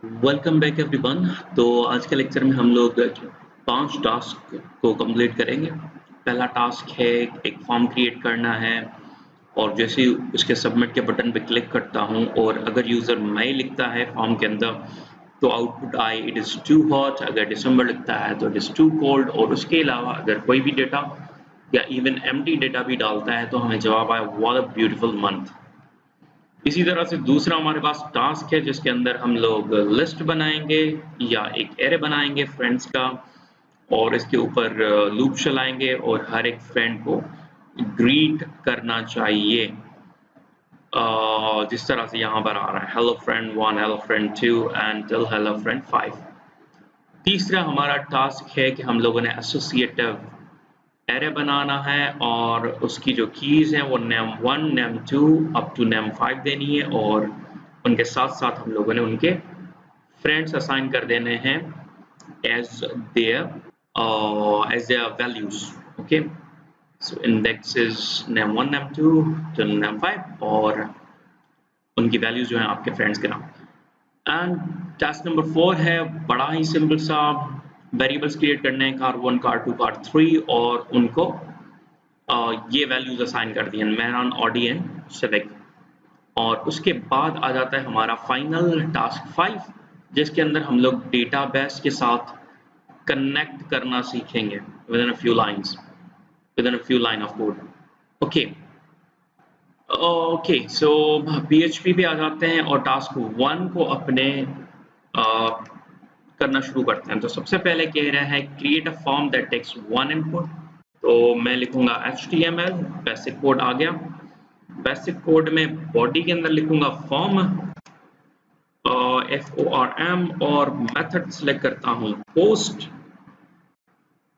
Welcome back everyone. तो आज के लेक्चर में हम लोग 5 टास्क को कंप्लीट करेंगे। पहला टास्क है एक फॉर्म क्रिएट करना है और जैसे ही उसके सबमिट के बटन पे क्लिक करता हूँ और अगर यूज़र मई लिखता है फॉर्म के अंदर तो आउटपुट आए इट इज़ टू हॉट, अगर दिसंबर लिखता है तो इट इज़ टू कोल्ड और उसके अलावा अगर कोई भी डेटा या इवन एम्प्टी डेटा भी डालता है तो हमें जवाब आए व्हाट अ ब्यूटीफुल मंथ। इसी तरह से दूसरा हमारे पास टास्क है जिसके अंदर हम लोग लिस्ट बनाएंगे या एक एरे बनाएंगे फ्रेंड्स का और इसके ऊपर लूप चलाएंगे और हर एक फ्रेंड को ग्रीट करना चाहिए। जिस तरह से यहाँ पर आ रहा है hello friend 1, hello friend 2 and till hello friend 5। तीसरा हमारा टास्क है कि हम लोगों ने एसोसिएटिव एरे बनाना है और उसकी जो कीज़ हैं वो num1 num2 up to num5 देनी है और उनके साथ-साथ हम लोगों ने उनके फ्रेंड्स असाइन कर देने हैं as their values. Okay, so index is num1 num2 till num5 और उनकी वैल्यूज जो हैं आपके फ्रेंड्स के नाम। एंड टास्क नंबर 4 है बड़ा ही सिंपल सा, वेरिएबल्स क्रिएट करने हैं car1 car2 car3 और उनको ये वैल्यूज असाइन कर दिए मैन ऑडी एंड सिविक। और उसके बाद आ जाता है हमारा फाइनल टास्क 5 जिसके अंदर हम लोग डेटाबेस के साथ कनेक्ट करना सीखेंगे with in a few lines, with in a few line of code. Okay okay, so PHP पे आ जाते हैं और टास्क 1 को अपने करना शुरू करते हैं। तो सबसे पहले कह रहा है create a form that takes 1 input. तो मैं लिखूंगा HTML, बेसिक कोड आ गया। बेसिक कोड में बॉडी के अंदर लिखूंगा फॉर्म FORM और मेथड सेलेक्ट करता हूँ पोस्ट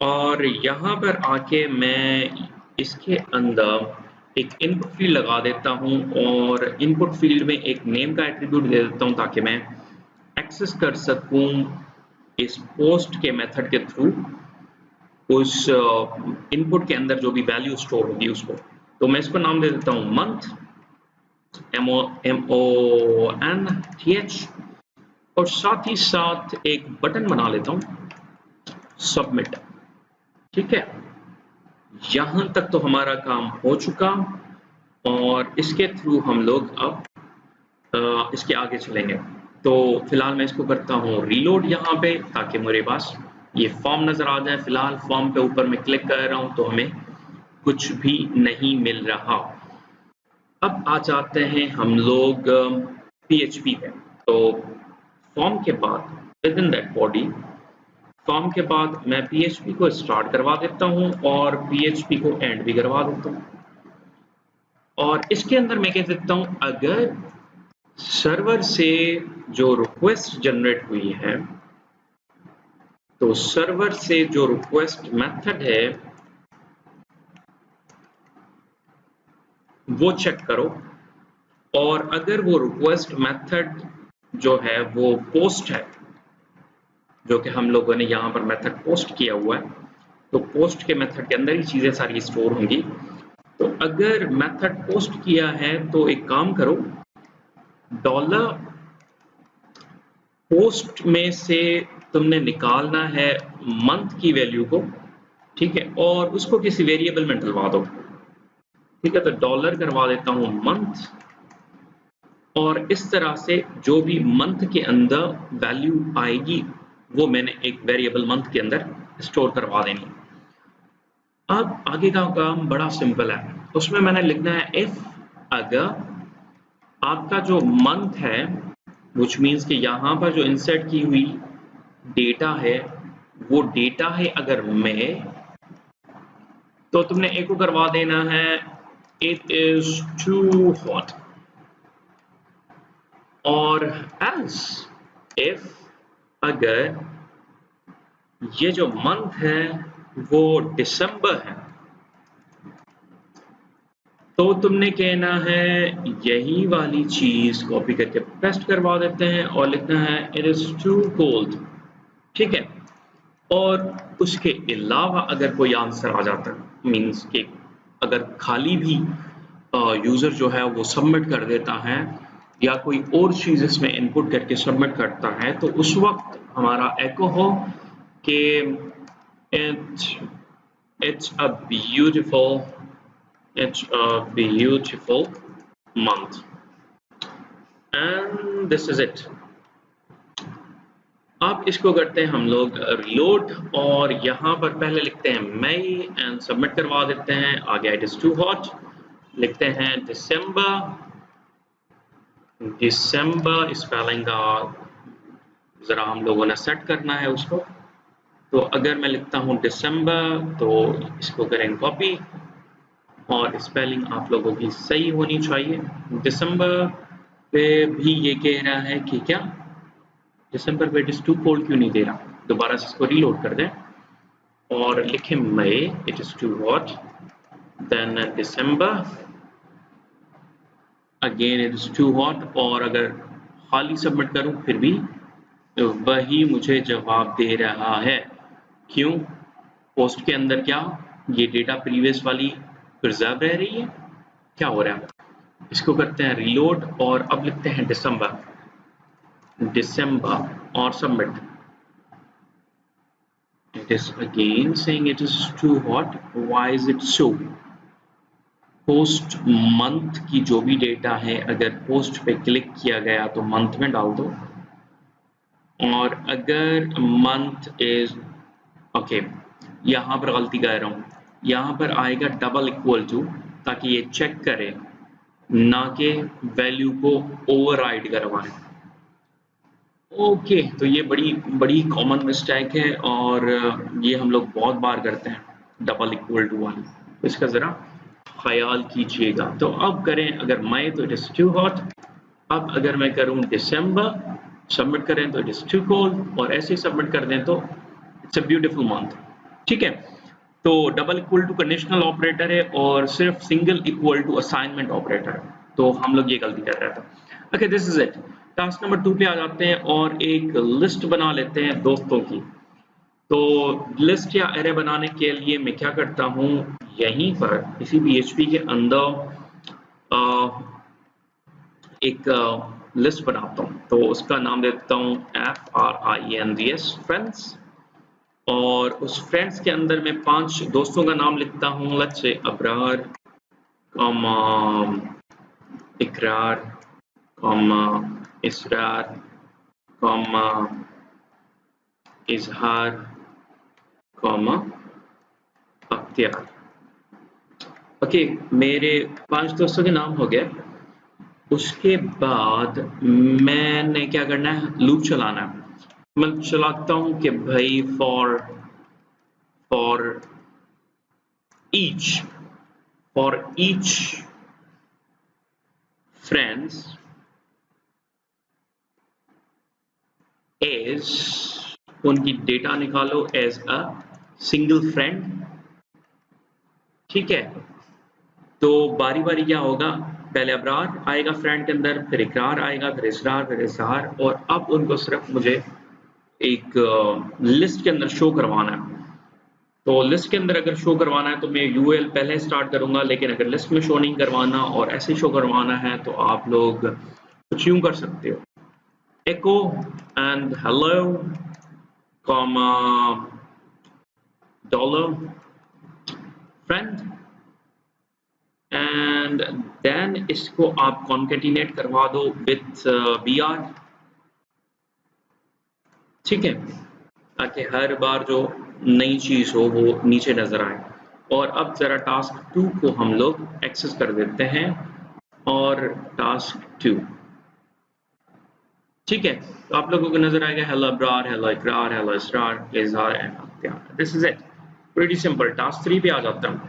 और यहाँ पर आके मैं इसके अंदर एक इनपुट फील्ड लगा देता हूँ और इनपुट फील्ड में एक नेम का एट्रीब्यूट दे देता हूँ ताकि मैं एक्सेस कर सकूँ इस पोस्ट के मेथड के थ्रू उस इनपुट के अंदर जो भी वैल्यू स्टोर होगी उसको। तो मैं इसको नाम दे देता हूँ मंथ MONTH और साथ ही साथ एक बटन बना लेता हूँ सबमिट। ठीक है, यहां तक तो हमारा काम हो चुका और इसके थ्रू हम लोग अब इसके आगे चलेंगे। तो फिलहाल मैं इसको करता हूँ रीलोड यहाँ पे ताकि मेरे पास ये फॉर्म नजर आ जाए। फिलहाल फॉर्म के ऊपर मैं क्लिक कर रहा हूँ तो हमें कुछ भी नहीं मिल रहा। अब आ जाते हैं हम लोग PHP पे। तो फॉर्म के बाद with in that body form के बाद मैं PHP को स्टार्ट करवा देता हूँ और PHP को एंड भी करवा देता हूँ और इसके अंदर मैं कह देता हूँ अगर सर्वर से जो रिक्वेस्ट जनरेट हुई है तो सर्वर से जो रिक्वेस्ट मेथड है वो चेक करो और अगर वो रिक्वेस्ट मेथड जो है वो पोस्ट है जो कि हम लोगों ने यहाँ पर मेथड पोस्ट किया हुआ है तो पोस्ट के मेथड के अंदर ही चीज़ें सारी स्टोर होंगी। तो अगर मेथड पोस्ट किया है तो एक काम करो डॉलर पोस्ट में से तुमने निकालना है मंथ की वैल्यू को, ठीक है, और उसको किसी वेरिएबल में डलवा दो। ठीक है, तो डॉलर करवा देता हूँ मंथ और इस तरह से जो भी मंथ के अंदर वैल्यू आएगी वो मैंने एक वेरिएबल मंथ के अंदर स्टोर करवा देनी। अब आगे का काम बड़ा सिंपल है, उसमें मैंने लिखना है इफ अगर आपका जो मंथ है विच मीन्स कि यहाँ पर जो इंसर्ट की हुई डेटा है वो डेटा है अगर मई तो तुमने एको करवा देना है इट इज टू हॉट और एल्स इफ अगर ये जो मंथ है वो दिसंबर है तो तुमने कहना है यही वाली चीज कॉपी करके पेस्ट करवा देते हैं और लिखना है इट इज टू कोल्ड। ठीक है, और उसके अलावा अगर कोई आंसर आ जाता है मीन्स कि अगर खाली भी यूजर जो है वो सबमिट कर देता है या कोई और चीज़ इसमें इनपुट करके सबमिट करता है, तो उस वक्त हमारा एको हो कि it it's a beautiful month and this is it। अब इसको करते हैं हम लोग रिलोड और यहाँ पर पहले लिखते हैं मई एंड सबमिट करवा देते हैं। आगे इट इज टू हॉट लिखते हैं दिसंबर स्पेलिंग का ज़रा हम लोगों ने सेट करना है उसको। तो अगर मैं लिखता हूँ दिसंबर तो इसको करें कॉपी और स्पेलिंग आप लोगों की सही होनी चाहिए। दिसंबर पे भी ये कह रहा है कि क्या दिसंबर पे इट इज़ टू कोल्ड क्यों नहीं दे रहा। दोबारा से इसको रीलोड कर दें और लिखें May it is too hot then December again it is too hot और अगर खाली सबमिट करूं फिर भी वही मुझे जवाब दे रहा है। क्यों? पोस्ट के अंदर क्या ये डेटा प्रीवियस वाली प्रिजर्व रह रही है, क्या हो रहा है? इसको करते हैं रीलोड और अब लिखते हैं दिसंबर और submit. It is again saying it is too hot. Why is it so? Post month की जो भी डेटा है अगर पोस्ट पे क्लिक किया गया तो मंथ में डाल दो और अगर मंथ इज ओके यहाँ पर गलती कर रहा हूँ, यहाँ पर आएगा डबल इक्वल टू ताकि ये चेक करे ना कि वैल्यू को ओवरराइड करवाए। ओके तो ये बड़ी बड़ी कॉमन मिस्टेक है और ये हम लोग बहुत बार करते हैं डबल इक्वल टू वाली, तो इसका ज़रा ख्याल कीजिएगा। तो अब करें अगर मई तो इट इज़ टू हॉट, अब अगर मैं करूं दिसंबर सबमिट करें तो इट इज़ टू कोल्ड और ऐसे ही सबमिट कर दें तो इट्स अ ब्यूटीफुल मंथ। ठीक है, तो double equal to conditional operator है और सिर्फ single equal to assignment operator है, तो हम लोग ये गलती कर रहे थे। Okay this is it. Task number 2 पे आ जाते हैं और एक लिस्ट बना लेते हैं दोस्तों की। तो लिस्ट या एरे बनाने के लिए मैं क्या करता हूँ, यहीं पर किसी PHP के अंदर एक लिस्ट बनाता हूँ, तो उसका नाम देता हूँ FRIENDS फ्रेंड्स और उस फ्रेंड्स के अंदर मैं 5 दोस्तों का नाम लिखता हूँ। लेट्स से अबरार कॉमा इकरार कॉमा इसरार कॉमा इजहार कॉमा अख्तियार। ओके मेरे 5 दोस्तों के नाम हो गए। उसके बाद मैंने क्या करना है, लूप चलाना है। मैं चलाता हूँ कि भाई फॉर ईच फ्रेंड्स एज उनकी डेटा निकालो एज अ सिंगल फ्रेंड। ठीक है, तो बारी बारी क्या होगा, पहले अबरार आएगा फ्रेंड के अंदर, फिर इकरार आएगा, फिर इसरार, फिर इजहार और अब उनको सिर्फ मुझे एक लिस्ट के अंदर शो करवाना है। तो लिस्ट के अंदर अगर शो करवाना है तो मैं UL पहले स्टार्ट करूंगा, लेकिन अगर लिस्ट में शो नहीं करवाना और ऐसे शो करवाना है तो आप लोग कुछ यूं कर सकते हो, echo and hello comma dollar friend and then इसको आप concatenate करवा दो with BR। ठीक है, ताकि हर बार जो नई चीज हो वो नीचे नजर आए। और अब जरा टास्क 2 को हम लोग एक्सेस कर देते हैं और टास्क 2 ठीक है, तो आप लोगों को नजर आएगा हेलो अबरार, हेलो इकरार, हेलो इसरार, इजहार एंड अख्तियार। This is it, pretty simple. Task 3 पे आ जाता हूँ।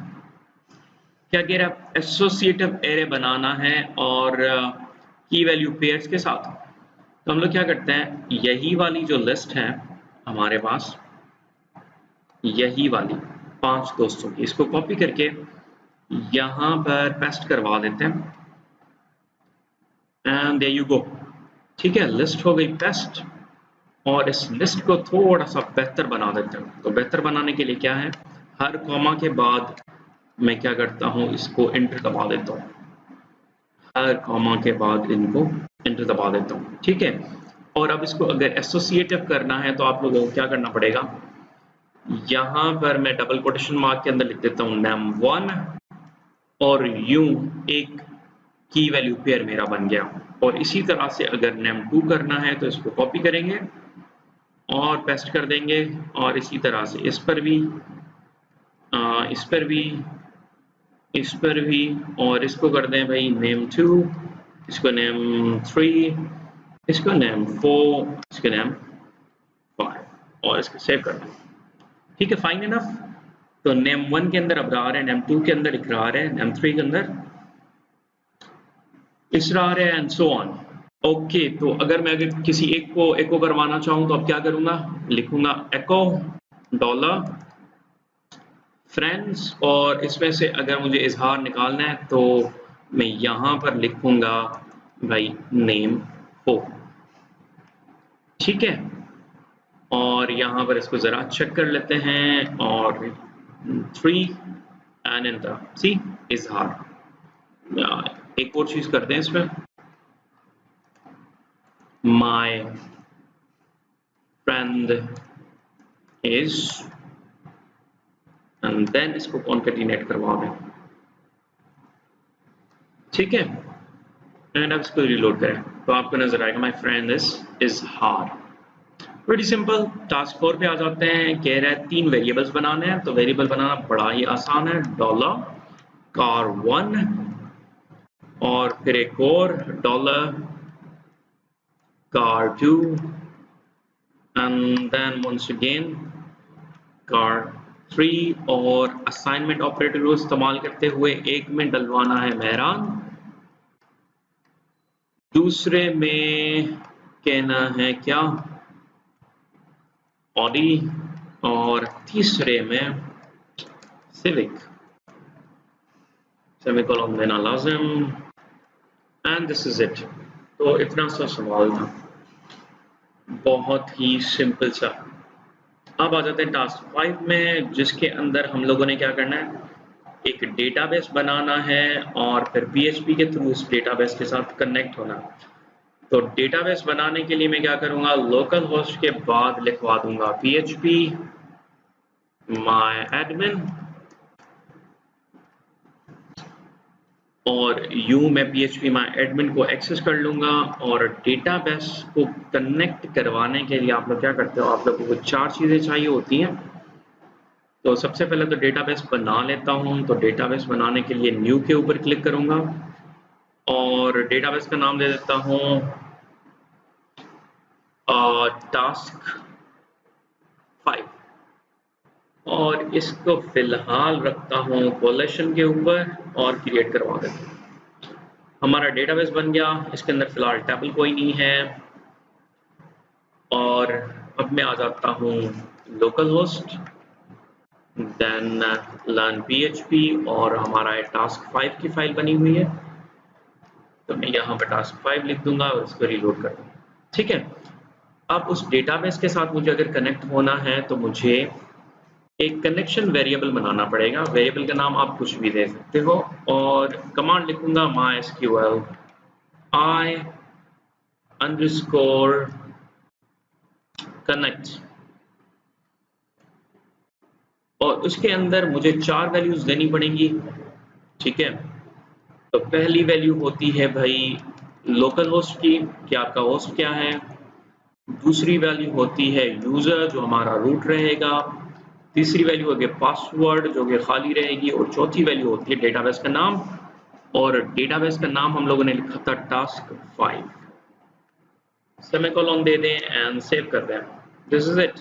क्या कह रहा है, एसोसिएटिव एरे बनाना है और की वैल्यू पेयर्स के साथ। तो हम लोग क्या करते हैं, यही वाली जो लिस्ट है हमारे पास, यही वाली 5 दोस्तों की, इसको कॉपी करके यहाँ पर पेस्ट करवा देते हैं एंड देयर यू गो। ठीक है, लिस्ट हो गई पेस्ट और इस लिस्ट को थोड़ा सा बेहतर बना देते हैं। तो बेहतर बनाने के लिए क्या है, हर कॉमा के बाद मैं क्या करता हूँ, इसको एंटर दबा देता हूँ। कॉमा के बाद इनको एंटर दबा देता हूँ, ठीक है। और अब इसको अगर एसोसिएटिव करना है तो आप लोगों को क्या करना पड़ेगा, यहाँ पर मैं डबल कोटेशन मार्क के अंदर लिख देता हूँ num1 और यूं एक की वैल्यू पेयर मेरा बन गया। और इसी तरह से अगर num2 करना है तो इसको कॉपी करेंगे और पेस्ट कर देंगे, और इसी तरह से इस पर भी, इस पर भी, इस पर भी, और इसको कर दें भाई name2, इसको name3, इसको name4, इसको name5 और इसको सेव कर दें, ठीक है। Fine enough. तो name1 के अंदर अबरार है, name2 के अंदर इकरार है, name3 के अंदर इसरार है, एंड सो ऑन। ओके, तो अगर किसी एक को एको करवाना चाहूँ तो अब क्या करूँगा, लिखूँगा एको डॉलर फ्रेंड्स, और इसमें से अगर मुझे इजहार निकालना है तो मैं यहाँ पर लिखूँगा भाई name4, ठीक है। और यहाँ पर इसको ज़रा चेक कर लेते हैं, और 3 एंड एंटर, सी इजहार। एक और चीज़ करते हैं इसमें, my friend is, and then इसको कॉन्केटिनेट करवा दें, ठीक है। एंड अब इसको रिलोड करें तो आपको नजर आएगा my friend is hard. Very simple. Task 4 पे आ जाते हैं। कह रहा है 3 वेरिएबल्स बनाने हैं, तो वेरिएबल बनाना बड़ा ही आसान है, डॉलर car1 और फिर एक और dollar car2 and then once again car3, और असाइनमेंट ऑपरेटर को इस्तेमाल करते हुए एक में डलवाना है मेहरान, दूसरे में कहना है क्या ऑडी, और तीसरे में सिविक। सेमीकोलन देना लाजिम, एंड दिस इज इट। तो इतना सा सवाल था, बहुत ही सिंपल सा। अब आ जाते हैं टास्क 5 में, जिसके अंदर हम लोगों ने क्या करना है, एक डेटाबेस बनाना है और फिर PHP के थ्रू उस डेटाबेस के साथ कनेक्ट होना। तो डेटाबेस बनाने के लिए मैं क्या करूँगा, लोकल होस्ट के बाद लिखवा दूंगा PHP माय एडमिन, और यूं मैं PHP माय एडमिन को एक्सेस कर लूँगा। और डेटाबेस को कनेक्ट करवाने के लिए आप लोग क्या करते हो, आप लोगों को 4 चीज़ें चाहिए होती हैं। तो सबसे पहले तो डेटाबेस बना लेता हूँ। तो डेटाबेस बनाने के लिए न्यू के ऊपर क्लिक करूँगा और डेटाबेस का नाम दे देता हूँ टास्क 5, और इसको फिलहाल रखता हूँ कोलेशन के ऊपर और क्रिएट करवा देता हूँ। हमारा डेटाबेस बन गया। इसके अंदर फिलहाल टेबल कोई नहीं है। और अब मैं आ जाता हूँ local host, then learn PHP, और हमारा टास्क 5 की फाइल बनी हुई है। तो मैं यहाँ पर टास्क 5 लिख दूंगा और इसको रीलोड कर दूंगा, ठीक है। अब उस डेटाबेस के साथ मुझे अगर कनेक्ट होना है तो मुझे एक कनेक्शन वेरिएबल बनाना पड़ेगा। वेरिएबल का नाम आप कुछ भी दे सकते हो, और कमांड लिखूंगा mysql i underscore connect, और उसके अंदर मुझे 4 वैल्यूज देनी पड़ेंगी, ठीक है। तो पहली वैल्यू होती है भाई लोकल होस्ट की, कि आपका होस्ट क्या है। दूसरी वैल्यू होती है यूजर, जो हमारा रूट रहेगा। तीसरी वैल्यू होगी पासवर्ड, जो कि खाली रहेगी। और चौथी वैल्यू होती है डेटाबेस का नाम, और डेटाबेस का नाम हम लोगों ने लिखा था टास्क 5। सेमीकोलन दे दें एंड सेव कर दें। This is it.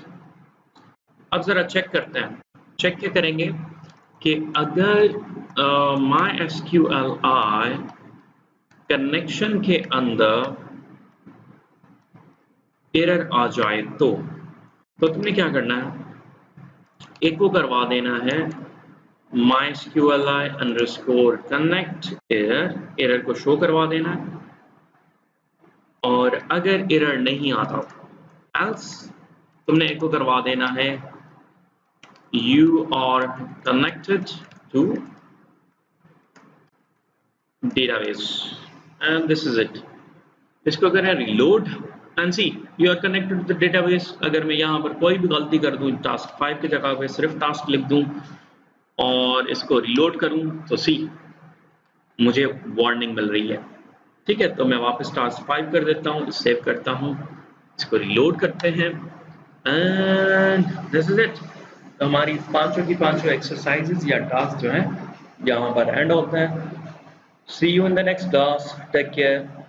अब जरा चेक करते हैं। चेक क्या करेंगे कि अगर MySQLi कनेक्शन के अंदर एरर आ जाए तो तुमने क्या करना है, एक को करवा देना है mysqli underscore connect एरर को शो करवा देना है। और अगर एरर नहीं आता else तुमने एक को करवा देना है you are connected to database, and this is it. इसको करें reload and see you are connected to the database. अगर मैं यहाँ पर कोई भी गलती कर दूं, टास्क 5 की जगह पे सिर्फ टास्क लिख दूं और इसको रिलोड करूं तो सी मुझे वार्निंग मिल रही है। ठीक है, तो मैं वापस टास्क 5 कर देता हूँ, सेव करता हूँ, इसको रिलोड करते हैं एंड दिस इज इट। हमारी पांचों की पांचों एक्सरसाइजेज या टास्क जो हैं यहाँ पर एंड होते हैं। See you in the next class, take care.